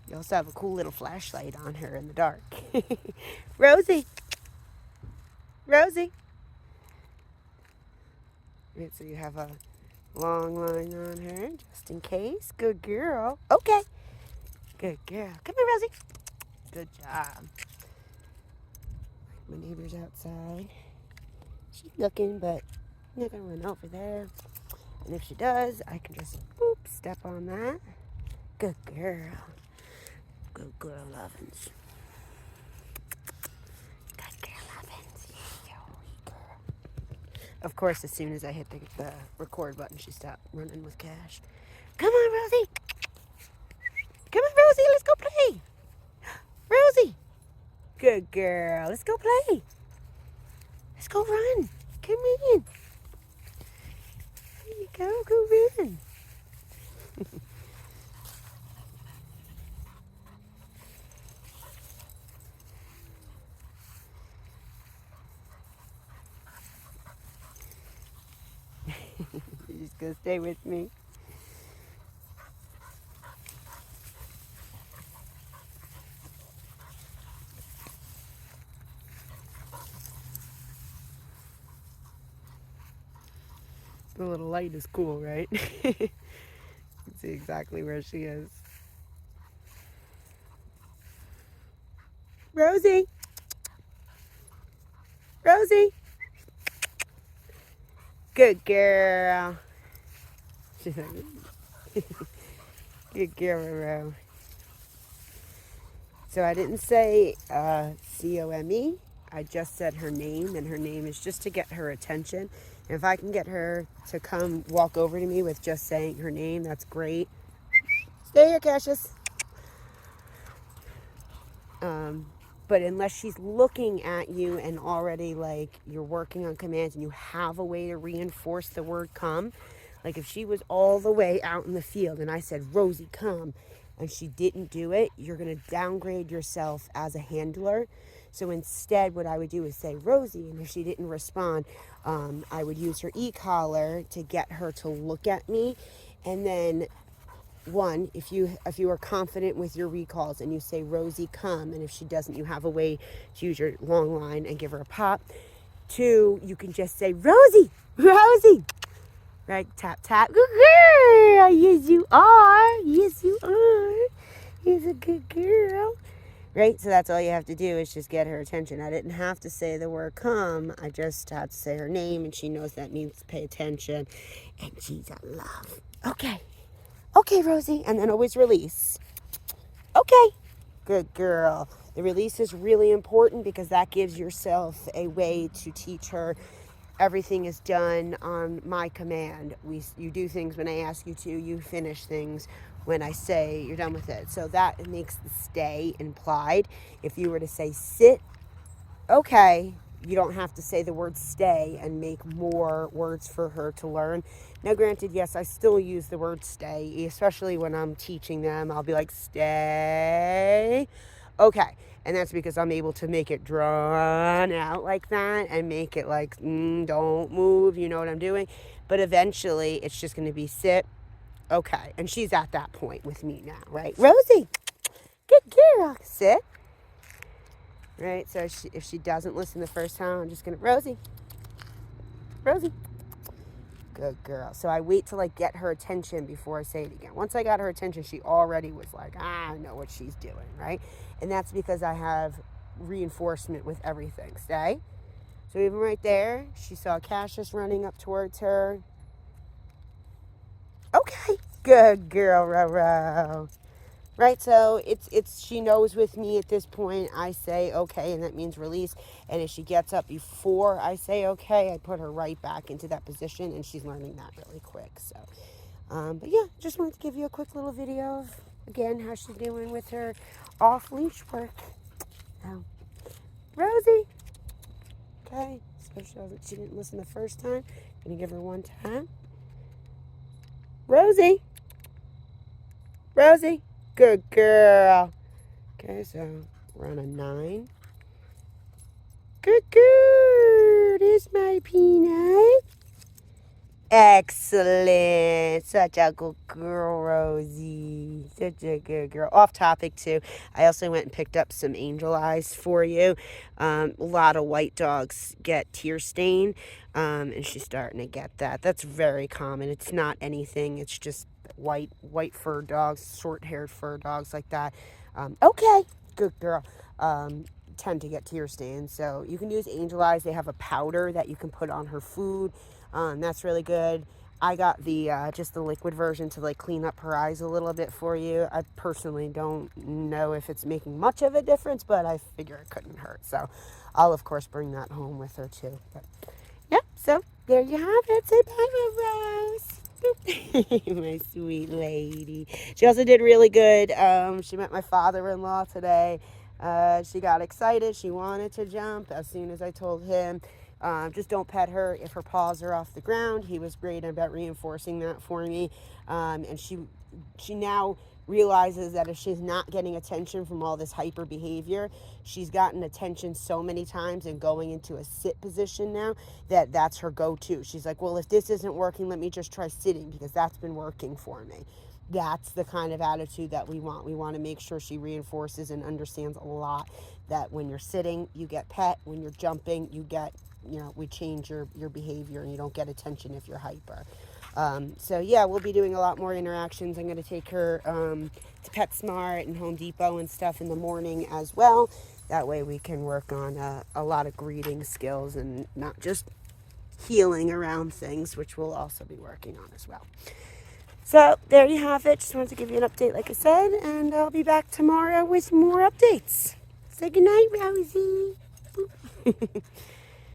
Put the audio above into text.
You also have a cool little flashlight on her in the dark. Rosie. Rosie. Right, so you have a long line on her just in case. Good girl. Okay. Good girl. Come here, Rosie. Good job. My neighbor's outside. She's looking, but I'm not going to run over there. And if she does, I can just boop, step on that. Good girl. Good girl, Lovins. Good girl, Lovins. Yeah, girl. Of course, as soon as I hit the record button, she stopped running with Cash. Come on, Rosie. Come on, Rosie. Let's go play. Rosie. Good girl. Let's go play. Let's go run. Come in. There you go. Go run. You're just going to stay with me. The little light is cool, right? You can see exactly where she is. Rosie. Rosie. Good girl. She's like, good girl, Roro. So I didn't say C-O-M-E. I just said her name, and her name is just to get her attention. And if I can get her to come walk over to me with just saying her name, that's great. Stay here, Cassius. But unless she's looking at you and already like you're working on commands and you have a way to reinforce the word come, like if she was all the way out in the field and I said, Rosie, come, and she didn't do it, you're going to downgrade yourself as a handler. So instead, what I would do is say, Rosie, and if she didn't respond, I would use her e-collar to get her to look at me. And then one, if you are confident with your recalls and you say, Rosie, come, and if she doesn't, you have a way to use your long line and give her a pop. Two, you can just say, Rosie, Rosie, right? Tap, tap. Good girl. Yes, you are. Yes, you are. You're a good girl. Right? So that's all you have to do is just get her attention. I didn't have to say the word come. I just had to say her name, and she knows that means pay attention. And she's a love. Okay. Okay, Rosie. And then always release. Okay. Good girl. The release is really important because that gives yourself a way to teach her everything is done on my command. You do things when I ask you to. You finish things when I say you're done with it. So that makes the stay implied. If you were to say sit, okay, you don't have to say the word stay and make more words for her to learn. Now, granted, yes, I still use the word stay, especially when I'm teaching them. I'll be like, stay. Okay. And that's because I'm able to make it drawn out like that and make it like, don't move, you know what I'm doing? But eventually, it's just going to be sit. Okay. And she's at that point with me now, right? Rosie, good girl. Sit. Right? So if she doesn't listen the first time, I'm just going to, Rosie. Rosie. Good girl. So I wait till I get her attention before I say it again. Once I got her attention, she already was like, I know what she's doing, right? And that's because I have reinforcement with everything. Stay. So even right there, she saw Cassius running up towards her. Okay. Good girl, Roro. Right, so it's she knows with me at this point. I say okay, and that means release. And if she gets up before I say okay, I put her right back into that position, and she's learning that really quick. So, but yeah, just wanted to give you a quick little video of again how she's doing with her off leash work. Now, Rosie, okay, so she didn't listen the first time. I'm gonna give her one time. Rosie, Rosie. Good girl. Okay, so we're on a 9. Good, good. Is my peanut. Excellent. Such a good girl, Rosie. Such a good girl. Off topic, too. I also went and picked up some angel eyes for you. A lot of white dogs get tear stain, and she's starting to get that. That's very common. It's not anything. It's just white fur dogs, short-haired fur dogs like that. Okay, good girl. Tend to get tear stains. So you can use angel eyes. They have a powder that you can put on her food. That's really good. I got the just the liquid version to like clean up her eyes a little bit for you. I personally don't know if it's making much of a difference, but I figure it couldn't hurt. So I'll of course bring that home with her too. But yeah, so there you have it. Say bye, Rose. My sweet lady. She also did really good. She met my father-in-law today. She got excited. She wanted to jump as soon as I told him. Just don't pet her if her paws are off the ground. He was great about reinforcing that for me. And she now realizes that if she's not getting attention from all this hyper behavior, she's gotten attention so many times and going into a sit position now that that's her go-to. She's like, well, if this isn't working, let me just try sitting because that's been working for me. That's the kind of attitude that we want. We want to make sure she reinforces and understands a lot that when you're sitting, you get pet. When you're jumping, you get, we change your behavior and you don't get attention if you're hyper. So yeah, we'll be doing a lot more interactions. I'm going to take her to PetSmart and Home Depot and stuff in the morning as well. That way we can work on a lot of greeting skills and not just healing around things, which we'll also be working on as well. So there you have it. Just wanted to give you an update, like I said, and I'll be back tomorrow with more updates. Say goodnight, Rosie.